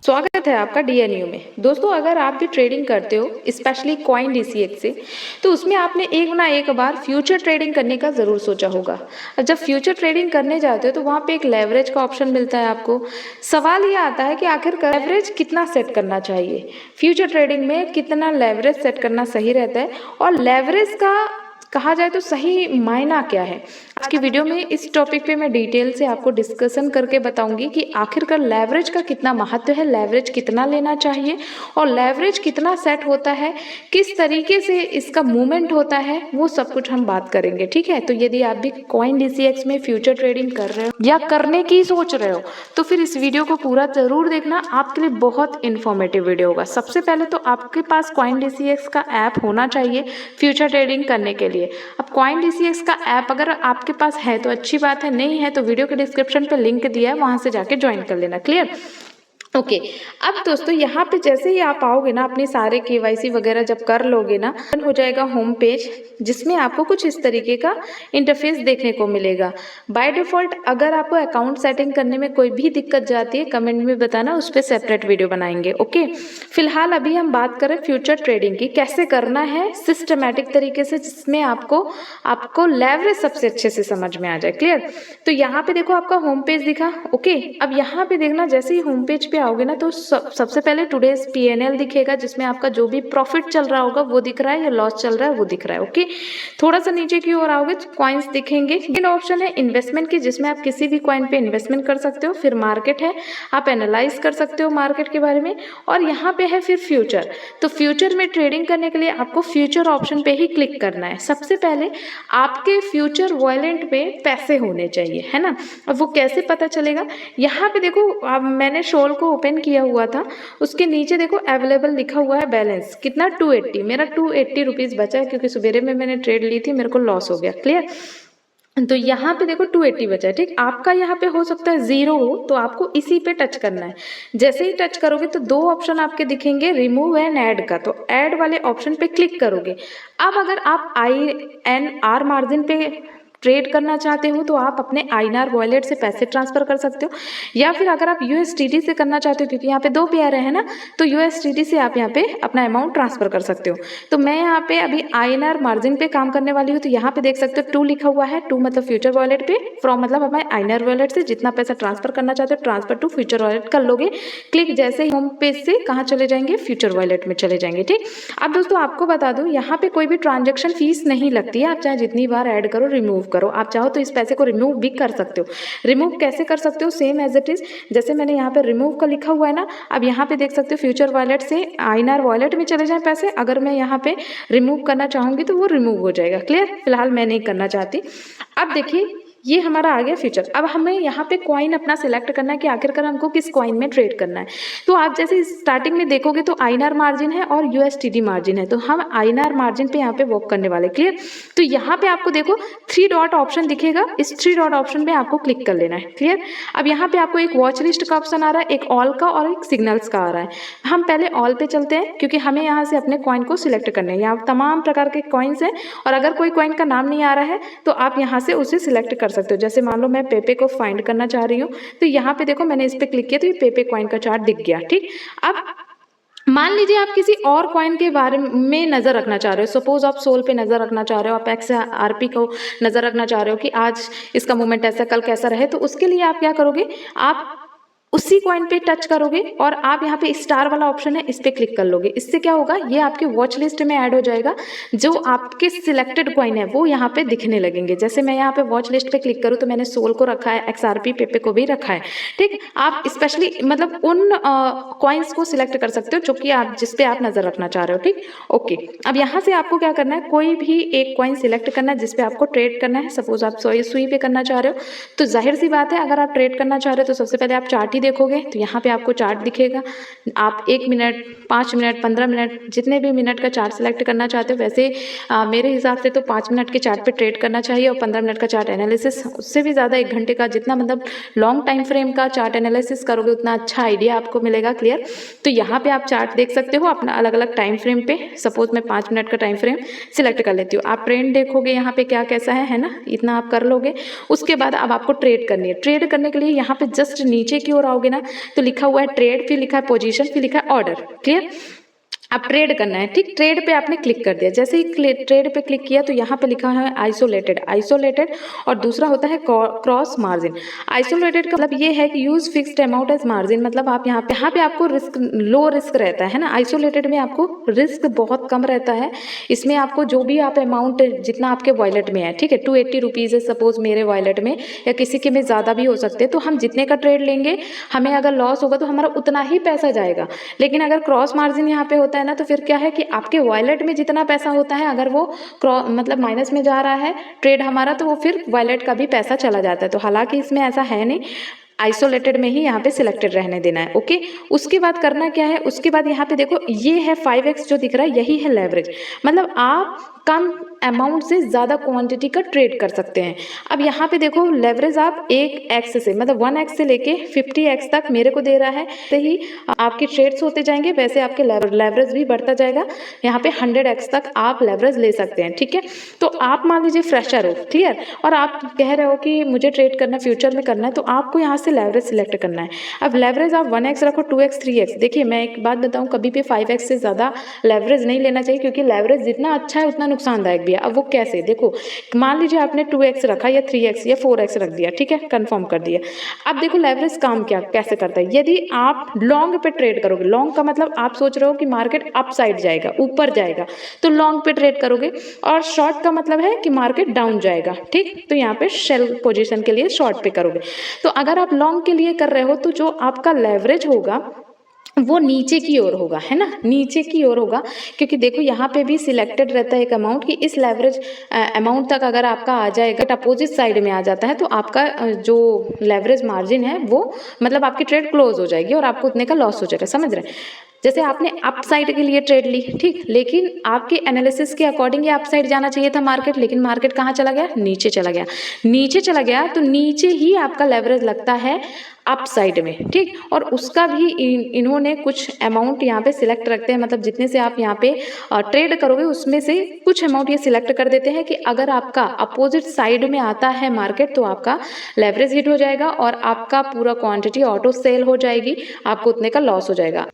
स्वागत है आपका डीएनयू में। दोस्तों, अगर आप भी ट्रेडिंग करते हो स्पेशली कॉइन डीसीएक्स से, तो उसमें आपने एक ना एक बार फ्यूचर ट्रेडिंग करने का ज़रूर सोचा होगा। और जब फ्यूचर ट्रेडिंग करने जाते हो तो वहाँ पे एक लेवरेज का ऑप्शन मिलता है आपको। सवाल ये आता है कि आखिर लेवरेज कितना सेट करना चाहिए, फ्यूचर ट्रेडिंग में कितना लेवरेज सेट करना सही रहता है, और लेवरेज का कहा जाए तो सही मायना क्या है। आज की वीडियो में इस टॉपिक पे मैं डिटेल से आपको डिस्कशन करके बताऊंगी कि आखिरकार लेवरेज का कितना महत्व है, लेवरेज कितना लेना चाहिए और लेवरेज कितना सेट होता है, किस तरीके से इसका मूवमेंट होता है, वो सब कुछ हम बात करेंगे। ठीक है, तो यदि आप भी कॉइन डीसीएक्स में फ्यूचर ट्रेडिंग कर रहे हो या करने की सोच रहे हो तो फिर इस वीडियो को पूरा जरूर देखना, आपके लिए बहुत इन्फॉर्मेटिव वीडियो होगा। सबसे पहले तो आपके पास कॉइन डीसीएक्स का ऐप होना चाहिए फ्यूचर ट्रेडिंग करने के लिए। अब कॉइन डीसीएक्स का ऐप अगर आपके पास है तो अच्छी बात है, नहीं है तो वीडियो के डिस्क्रिप्शन पे लिंक दिया है, वहां से जाके ज्वाइन कर लेना। क्लियर? ओके। अब दोस्तों, यहाँ पे जैसे ही आप आओगे ना, अपने सारे केवाईसी वगैरह जब कर लोगे ना, हो जाएगा होम पेज, जिसमें आपको कुछ इस तरीके का इंटरफेस देखने को मिलेगा। बाय डिफॉल्ट अगर आपको अकाउंट सेटिंग करने में कोई भी दिक्कत जाती है, कमेंट में बताना, उस पर सेपरेट वीडियो बनाएंगे। ओके, फिलहाल अभी हम बात करें फ्यूचर ट्रेडिंग की, कैसे करना है सिस्टमैटिक तरीके से, जिसमें आपको लेवरेज सबसे अच्छे से समझ में आ जाए। क्लियर? तो यहाँ पे देखो आपका होम पेज दिखा। ओके, अब यहाँ पे देखना, जैसे ही होम पेज पे आओगे ना तो सबसे पहले टुडेज पीएनएल दिखेगा, जिसमें आपका जो भी प्रॉफिट चल रहा होगा वो दिख रहा है या लॉस चल रहा है वो दिख रहा है। ओके, थोड़ा सा नीचे की ओर आओगे तो कॉइन्स दिखेंगे। सेकंड ऑप्शन है इन्वेस्टमेंट की, जिसमें आप किसी भी कॉइन पे इन्वेस्टमेंट कर सकते हो। फिर मार्केट है, आप एनालाइज कर सकते हो मार्केट के बारे में। और यहाँ पे है फिर फ्यूचर। तो फ्यूचर में ट्रेडिंग करने के लिए आपको फ्यूचर ऑप्शन पे ही क्लिक करना है। सबसे पहले आपके फ्यूचर वॉलेट में पैसे होने चाहिए, है ना। अब वो कैसे पता चलेगा, यहाँ पे देखो, अब मैंने शोल को ओपन किया हुआ था, उसके नीचे देखो अवेलेबल लिखा हुआ है बैलेंस कितना 280, मेरा 280 रुपीज बचा है, क्योंकि सवेरे में मैंने ट्रेड ली थी, मेरे को लॉस हो गया। क्लियर? तो यहाँ पे देखो 280 बचा है। ठीक, आपका यहाँ पे हो सकता है 0 हो, तो आपको इसी पे टच करना है। जैसे ही टच करोगे तो दो ऑप्शन आपके दिखेंगे, रिमूव एंड ऐड का। तो ऐड वाले ऑप्शन पे क्लिक करोगे। अब अगर आप INR मार्जिन पे ट्रेड करना चाहते हो तो आप अपने INR वॉलेट से पैसे ट्रांसफर कर सकते हो, या फिर अगर आप USDT से करना चाहते हो, क्योंकि यहाँ पे दो पेयर है ना, तो USDT से आप यहाँ पे अपना अमाउंट ट्रांसफर कर सकते हो। तो मैं यहाँ पे अभी INR मार्जिन पे काम करने वाली हूँ, तो यहाँ पे देख सकते हो 2 लिखा हुआ है। 2 मतलब फ्यूचर वॉलेट पे, फ्रॉम मतलब अपने INR वॉलेट से जितना पैसा ट्रांसफर करना चाहते हो ट्रांसफर टू फ्यूचर वॉलेट कर लोगे। क्लिक जैसे ही होम पेज से कहाँ चले जाएंगे, फ्यूचर वॉलेट में चले जाएंगे। ठीक, अब दोस्तों आपको बता दूं, यहाँ पे कोई भी ट्रांजेक्शन फीस नहीं लगती है। आप चाहे जितनी बार ऐड करो रिमूव करो, आप चाहो तो इस पैसे को रिमूव भी कर सकते हो। रिमूव कैसे कर सकते हो, सेम एज इट इज, जैसे मैंने यहाँ पे रिमूव का लिखा हुआ है ना, अब यहाँ पे देख सकते हो फ्यूचर वॉलेट से INR वॉलेट में चले जाए पैसे। अगर मैं यहाँ पे रिमूव करना चाहूंगी तो वो रिमूव हो जाएगा। क्लियर? फिलहाल मैं नहीं करना चाहती। अब देखिए, ये हमारा आ गया फ्यूचर। अब हमें यहाँ पे कॉइन अपना सिलेक्ट करना है कि आखिरकार हमको किस कॉइन में ट्रेड करना है। तो आप जैसे स्टार्टिंग में देखोगे तो INR मार्जिन है और USDT मार्जिन है, तो हम INR मार्जिन पे यहाँ पे वर्क करने वाले। क्लियर? तो यहाँ पे आपको देखो 3 डॉट ऑप्शन दिखेगा, इस 3 डॉट ऑप्शन पे आपको क्लिक कर लेना है। क्लियर? अब यहाँ पे आपको एक वॉच लिस्ट का ऑप्शन आ रहा है, एक ऑल का और एक सिग्नल्स का आ रहा है। हम पहले ऑल पे चलते हैं, क्योंकि हमें यहाँ से अपने कॉइन को सिलेक्ट करना है। यहाँ तमाम प्रकार के कॉइन्स हैं, और अगर कोई कॉइन का नाम नहीं आ रहा है तो आप यहाँ से उसे सिलेक्ट कर सकते हो। जैसे मान लो मैं पेपे को फाइंड करना चाह रही हूँ, तो यहाँ पे देखो मैंने इस पे क्लिक किया तो ये पेपे कॉइन का चार्ट दिख गया। ठीक, अब मान लीजिए आप किसी और कॉइन के बारे में नजर रखना चाह रहे हो, सपोज आप सोल पे नजर रखना चाह रहे हो, आप XRP को नजर रखना चाह रहे हो कि आज इसका मूवमेंट ऐसा, कल कैसा रहे, तो उसके लिए आप क्या करोगे, आप उसी कॉइन पे टच करोगे और आप यहाँ पे स्टार वाला ऑप्शन है, इस पे क्लिक कर लोगे। इससे क्या होगा, ये आपके वॉच लिस्ट में ऐड हो जाएगा। जो आपके सिलेक्टेड कॉइन है वो यहाँ पे दिखने लगेंगे। जैसे मैं यहाँ पे वॉच लिस्ट पे क्लिक करूँ तो मैंने सोल को रखा है, XRP पेपे को भी रखा है। ठीक, आप स्पेशली मतलब उन कॉइन्स को सिलेक्ट कर सकते हो जो कि आप जिस पे आप नजर रखना चाह रहे हो। ठीक, ओके। अब यहाँ से आपको क्या करना है, कोई भी एक कॉइन सिलेक्ट करना है जिसपे आपको ट्रेड करना है। सपोज आप सुई पे करना चाह रहे हो, तो जाहिर सी बात है अगर आप ट्रेड करना चाह रहे हो तो सबसे पहले आप चार्ट ही देखोगे। तो यहाँ पे आपको चार्ट दिखेगा, आप 1 मिनट, 5 मिनट, 15 मिनट, जितने भी मिनट का चार्ट सेलेक्ट करना चाहते हो। वैसे मेरे हिसाब से तो 5 मिनट के चार्ट पे ट्रेड करना चाहिए, और 15 मिनट का चार्ट एनालिसिस, उससे भी ज़्यादा 1 घंटे का, जितना मतलब लॉन्ग टाइम फ्रेम का चार्ट एनालिसिस करोगे उतना अच्छा आइडिया आपको मिलेगा। क्लियर? तो यहाँ पे आप चार्ट देख सकते हो अपना अलग अलग टाइम फ्रेम पे। सपोज मैं 5 मिनट का टाइम फ्रेम सिलेक्ट कर लेती हूँ। आप ट्रेंड देखोगे यहाँ पे क्या कैसा है ना, इतना आप कर लोगे। उसके बाद अब आपको ट्रेड करनी है। ट्रेड करने के लिए यहाँ पे जस्ट नीचे की ओर आओगे ना तो लिखा हुआ है ट्रेड, फिर लिखा है पोजीशन, फिर लिखा है ऑर्डर। क्लियर? अब ट्रेड करना है, ठीक। ट्रेड पे आपने क्लिक कर दिया, जैसे ही ट्रेड पे क्लिक किया तो यहाँ पे लिखा है आइसोलेटेड, आइसोलेटेड, और दूसरा होता है क्रॉस मार्जिन। आइसोलेटेड का मतलब ये है कि use fixed amount as margin, मतलब आप यहाँ पे आपको रिस्क, लो रिस्क रहता है ना। आइसोलेटेड में आपको रिस्क बहुत कम रहता है। इसमें आपको जो भी आप अमाउंट जितना आपके वॉलेट में है, ठीक है, 280 रुपीज़ है सपोज मेरे वॉलेट में, या किसी के में ज़्यादा भी हो सकते हैं, तो हम जितने का ट्रेड लेंगे हमें अगर लॉस होगा तो हमारा उतना ही पैसा जाएगा। लेकिन अगर क्रॉस मार्जिन यहाँ पे होता है ना, तो फिर क्या है कि आपके वॉलेट में जितना पैसा होता है अगर वो मतलब माइनस में जा रहा है ट्रेड हमारा, तो वो फिर वॉलेट का भी पैसा चला जाता है। तो हालांकि इसमें ऐसा है नहीं, आइसोलेटेड में ही यहाँ पे सिलेक्टेड रहने देना है। ओके, उसके बाद करना क्या है, उसके बाद यहाँ पे देखो ये है 5x जो दिख रहा है, यही है लेवरेज, मतलब आप कम अमाउंट से ज़्यादा क्वांटिटी का ट्रेड कर सकते हैं। अब यहाँ पे देखो लेवरेज आप 1x से, मतलब 1x से लेके 50x तक मेरे को दे रहा है। तो ही आपके ट्रेड्स होते जाएंगे वैसे आपके लेवरेज भी बढ़ता जाएगा। यहाँ पे 100x तक आप लेवरेज ले सकते हैं, ठीक है। तो आप मान लीजिए फ्रेशर हो, क्लियर, और आप कह रहे हो कि मुझे ट्रेड करना फ्यूचर में करना है, तो आपको यहाँ से लेवरेज सिलेक्ट करना है। अब लेवरेज आप 1x रखो, 2x, 3x। देखिए मैं एक बात बताऊँ, कभी भी 5x से ज़्यादा लेवरेज नहीं लेना चाहिए, क्योंकि लेवरेज जितना अच्छा है उतना नुकसानदायक भी है। अब वो कैसे, देखो मान लीजिए आपने 2x रखा या 3x या 4x रख दिया, ठीक है, कंफर्म कर दिया। अब देखो लेवरेज काम क्या कैसे करता है। यदि आप लॉन्ग पे ट्रेड करोगे, लॉन्ग का मतलब आप सोच रहे हो कि मार्केट अप साइड जाएगा, ऊपर जाएगा, तो लॉन्ग पे ट्रेड करोगे, और शॉर्ट का मतलब है कि मार्केट डाउन जाएगा, ठीक, तो यहाँ पे शेल पोजीशन के लिए शॉर्ट पे करोगे। तो अगर आप लॉन्ग के लिए कर रहे हो तो जो आपका लेवरेज होगा वो नीचे की ओर होगा, है ना, नीचे की ओर होगा, क्योंकि देखो यहाँ पे भी सिलेक्टेड रहता है एक अमाउंट कि इस लेवरेज अमाउंट तक अगर आपका आ जाएगा, अपोजिट साइड में आ जाता है, तो आपका जो लेवरेज मार्जिन है वो मतलब आपकी ट्रेड क्लोज हो जाएगी और आपको उतने का लॉस हो जाएगा। समझ रहे हैं? जैसे आपने अप साइड के लिए ट्रेड ली, ठीक, लेकिन आपके एनालिसिस के अकॉर्डिंग ये अप साइड जाना चाहिए था मार्केट, लेकिन मार्केट कहाँ चला गया, नीचे चला गया। नीचे चला गया तो नीचे ही आपका लेवरेज लगता है अप साइड में, ठीक, और उसका भी इन्होंने कुछ अमाउंट यहाँ पे सिलेक्ट रखते हैं, मतलब जितने से आप यहाँ पे ट्रेड करोगे उसमें से कुछ अमाउंट ये सिलेक्ट कर देते हैं कि अगर आपका अपोजिट साइड में आता है मार्केट तो आपका लेवरेज हिट हो जाएगा और आपका पूरा क्वांटिटी ऑटो सेल हो जाएगी, आपको उतने का लॉस हो जाएगा।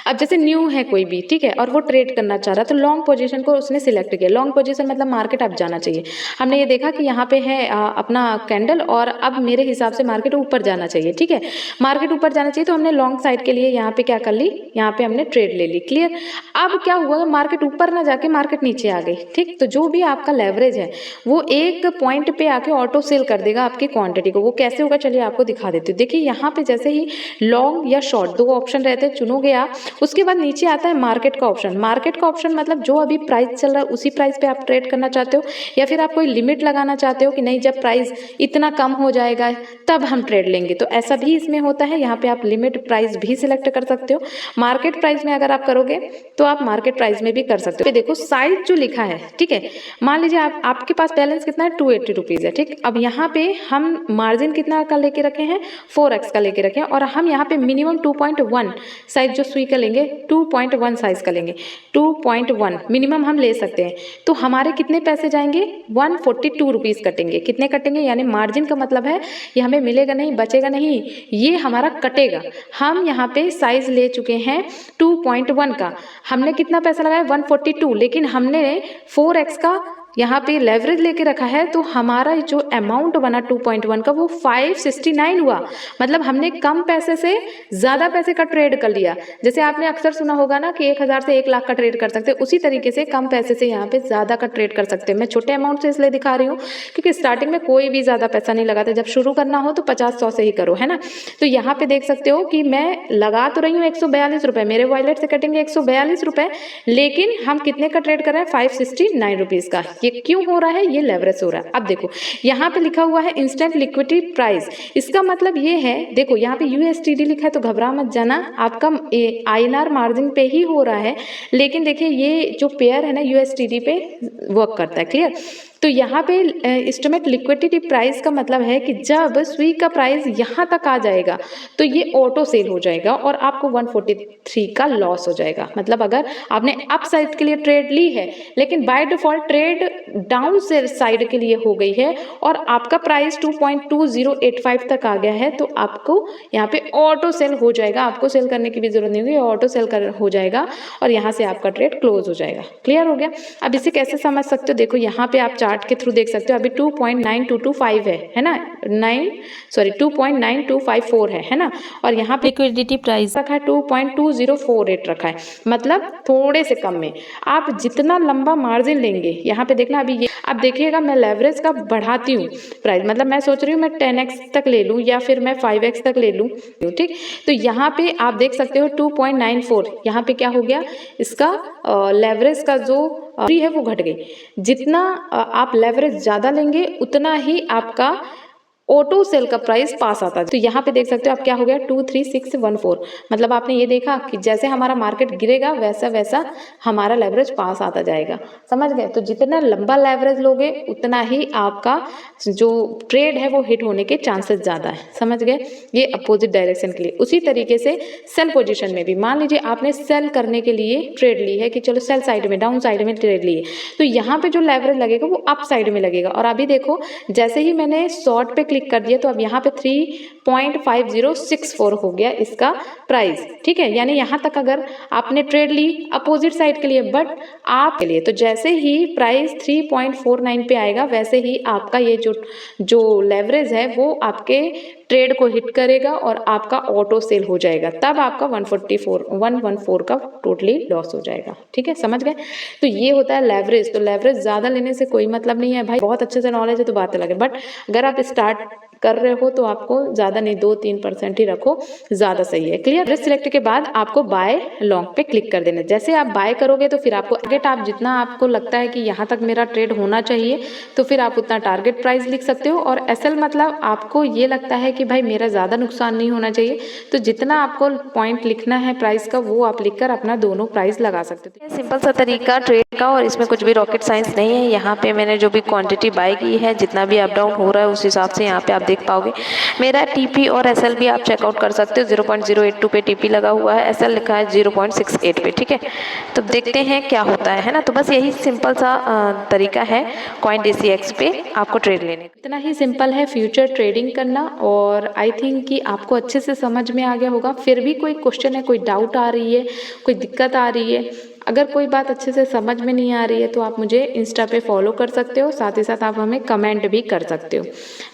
अब जैसे न्यू है कोई भी, ठीक है, और वो ट्रेड करना चाह रहा है, तो लॉन्ग पोजीशन को उसने सिलेक्ट किया। लॉन्ग पोजीशन मतलब मार्केट अप जाना चाहिए। हमने ये देखा कि यहाँ पे है अपना कैंडल, और अब मेरे हिसाब से मार्केट ऊपर जाना चाहिए, ठीक है, मार्केट ऊपर जाना चाहिए, तो हमने लॉन्ग साइड के लिए यहाँ पे क्या कर ली, यहाँ पे हमने ट्रेड ले ली। क्लियर? अब क्या हुआ, मार्केट ऊपर ना जाके मार्केट नीचे आ गई, ठीक, तो जो भी आपका लेवरेज है वो एक पॉइंट पे आके ऑटो सेल कर देगा आपकी क्वांटिटी को। वो कैसे होगा चलिए आपको दिखा देती हूँ। देखिए यहाँ पे जैसे ही लॉन्ग या शॉर्ट दो ऑप्शन रहते हैं, चुनोगे आप, उसके बाद नीचे आता है मार्केट का ऑप्शन। मार्केट का ऑप्शन मतलब जो अभी प्राइस चल रहा है उसी प्राइस पे आप ट्रेड करना चाहते हो, या फिर आप कोई लिमिट लगाना चाहते हो कि नहीं जब प्राइस इतना कम हो जाएगा तब हम ट्रेड लेंगे, तो ऐसा भी इसमें होता है। यहाँ पे आप लिमिट प्राइस भी सिलेक्ट कर सकते हो। मार्केट प्राइस में अगर आप करोगे तो आप मार्केट प्राइस में भी कर सकते हो। देखो साइज जो लिखा है, ठीक है, मान लीजिए आपके पास बैलेंस कितना है, 280 रुपीज़ है, ठीक। अब यहाँ पे हम मार्जिन कितना का लेके रखे हैं, 4x का लेके रखे हैं, और हम यहाँ पे मिनिमम 2.1 साइज जो सुई का लेंगे, 2.1 साइज का लेंगे, 2.1 मिनिमम हम ले सकते हैं। तो हमारे कितने पैसे जाएंगे, 142 रुपीज़ कटेंगे। कितने कटेंगे, यानी मार्जिन का मतलब है ये हमें मिलेगा नहीं, बचेगा नहीं, ये हमारा कटेगा। हम यहाँ पे साइज ले चुके हैं 2.1 का, हमने कितना पैसा लगाया 142, लेकिन हमने 4x का यहाँ पे लेवरेज लेके रखा है, तो हमारा जो अमाउंट बना 2.1 का वो 569 हुआ। मतलब हमने कम पैसे से ज़्यादा पैसे का ट्रेड कर लिया। जैसे आपने अक्सर सुना होगा ना कि 1000 से 1 लाख का ट्रेड कर सकते हैं, उसी तरीके से कम पैसे से यहाँ पे ज़्यादा का ट्रेड कर सकते हैं। मैं छोटे अमाउंट से इसलिए दिखा रही हूँ क्योंकि स्टार्टिंग में कोई भी ज़्यादा पैसा नहीं लगाता, जब शुरू करना हो तो 50-100 से ही करो, है ना। तो यहाँ पे देख सकते हो कि मैं लगा तो रही हूँ 142 रुपये, मेरे वॉलेट से कटेंगे 142 रुपये, लेकिन हम कितने का ट्रेड कर रहे हैं, 569 रुपीज़ का। ये क्यों हो रहा है, ये लेवरेज हो रहा है। अब देखो यहाँ पे लिखा हुआ है इंस्टेंट लिक्विडिटी प्राइस, इसका मतलब ये है, देखो यहाँ पे USDT लिखा है तो घबरा मत जाना, आपका INR मार्जिन पे ही हो रहा है, लेकिन देखिए ये जो पेयर है ना USDT पे वर्क करता है। क्लियर? तो यहाँ पे एस्टिमेट लिक्विडिटी प्राइस का मतलब है कि जब सुई का प्राइस यहाँ तक आ जाएगा तो ये ऑटो सेल हो जाएगा और आपको 143 का लॉस हो जाएगा। मतलब अगर आपने अप साइड के लिए ट्रेड ली है लेकिन by default trade down side के लिए हो गई है और आपका प्राइस 2.2085 तक आ गया है तो आपको यहाँ पे ऑटो सेल हो जाएगा। आपको सेल करने की भी जरूरत नहीं होगी, ऑटो सेल हो जाएगा और यहाँ से आपका ट्रेड क्लोज हो जाएगा। क्लियर हो गया? अब इसे कैसे समझ सकते हो? देखो यहाँ पे आप चार्ट के थ्रू देख सकते हो, अभी 2.9225 है ना, 2.9254 है ना, और यहाँ पे लिक्विडिटी प्राइस रखा है 2.2048 रखा है, मतलब थोड़े से कम में। आप जितना लंबा मार्जिन लेंगे, यहाँ पे देखना अभी ये अब देखिएगा मैं लेवरेज का बढ़ाती हूँ प्राइस, मतलब मैं सोच रही हूँ मैं 10x तक ले लूँ या फिर मैं 5x तक ले लूँ, ठीक। तो यहाँ पे आप देख सकते हो 2.94, यहाँ पे क्या हो गया, इसका लेवरेज का जो है वो घट गई। जितना आप लेवरेज ज़्यादा लेंगे उतना ही आपका ऑटो सेल का प्राइस पास आता है। तो यहाँ पे देख सकते हो आप क्या हो गया 23614, मतलब आपने ये देखा कि जैसे हमारा मार्केट गिरेगा वैसा वैसा हमारा लेवरेज पास आता जाएगा। समझ गए? तो जितना लंबा लेवरेज लोगे उतना ही आपका जो ट्रेड है वो हिट होने के चांसेस ज़्यादा है। समझ गए? ये अपोजिट डायरेक्शन के लिए। उसी तरीके से सेल पोजिशन में भी मान लीजिए आपने सेल करने के लिए ट्रेड ली है कि चलो सेल साइड में, डाउन साइड में ट्रेड ली है, तो यहाँ पे जो लेवरेज लगेगा वो अप साइड में लगेगा। और अभी देखो जैसे ही मैंने शॉर्ट पे क्लिक कर दिया तो अब यहाँ पे 3.5064 हो गया इसका प्राइस, ठीक है। यानी यहाँ तक अगर आपने ट्रेड ली अपोजिट साइड के लिए, बट आप के लिए तो जैसे ही प्राइस 3.49 पे आएगा वैसे ही आपका ये जो लेवरेज है वो आपके ट्रेड को हिट करेगा और आपका ऑटो सेल हो जाएगा, तब आपका 114 का टोटली लॉस हो जाएगा। ठीक है, समझ गए? तो ये होता है लेवरेज। तो लेवरेज ज़्यादा लेने से कोई मतलब नहीं है भाई, बहुत अच्छे से नॉलेज है तो बात अलग है, बट अगर आप स्टार्ट कर रहे हो तो आपको ज़्यादा नहीं 2-3% ही रखो, ज़्यादा सही है। क्लियर? लेवरेज सिलेक्ट के बाद आपको बाय लॉन्ग पे क्लिक कर देना। जैसे आप बाय करोगे तो फिर आपको टारगेट, आप जितना आपको लगता है कि यहाँ तक मेरा ट्रेड होना चाहिए तो फिर आप उतना टारगेट प्राइस लिख सकते हो। और एसएल मतलब आपको ये लगता है कि भाई मेरा ज़्यादा नुकसान नहीं होना चाहिए तो जितना आपको पॉइंट लिखना है प्राइस का वो आप लिखकर अपना दोनों प्राइस लगा सकते हो। सिंपल सा तरीका ट्रेड का, और इसमें कुछ भी रॉकेट साइंस नहीं है। यहाँ पे मैंने जो भी क्वांटिटी बाय की है, जितना भी अप डाउन हो रहा है उस हिसाब से यहाँ पे आप देख पाओगे। मेरा टीपी और एसएल भी आप चेकआउट कर सकते हो। 0.082 पे टीपी लगा हुआ है, एसएल लिखा है 0.68 पे। ठीक है, तो देखते हैं क्या होता है ना। तो बस यही सिंपल सा तरीका है CoinDCX पे आपको ट्रेड लेने का। इतना ही सिंपल है फ्यूचर ट्रेडिंग करना, और आई थिंक कि आपको अच्छे से समझ में आ गया होगा। फिर भी कोई क्वेश्चन है, कोई डाउट आ रही है, कोई दिक्कत आ रही है, अगर कोई बात अच्छे से समझ में नहीं आ रही है तो आप मुझे इंस्टा पे फॉलो कर सकते हो, साथ ही साथ आप हमें कमेंट भी कर सकते हो।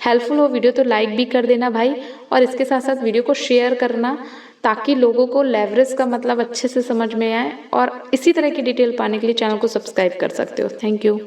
हेल्पफुल हो वीडियो तो लाइक भी कर देना भाई, और इसके साथ साथ वीडियो को शेयर करना ताकि लोगों को लेवरेज का मतलब अच्छे से समझ में आए। और इसी तरह की डिटेल पाने के लिए चैनल को सब्सक्राइब कर सकते हो। Thank you.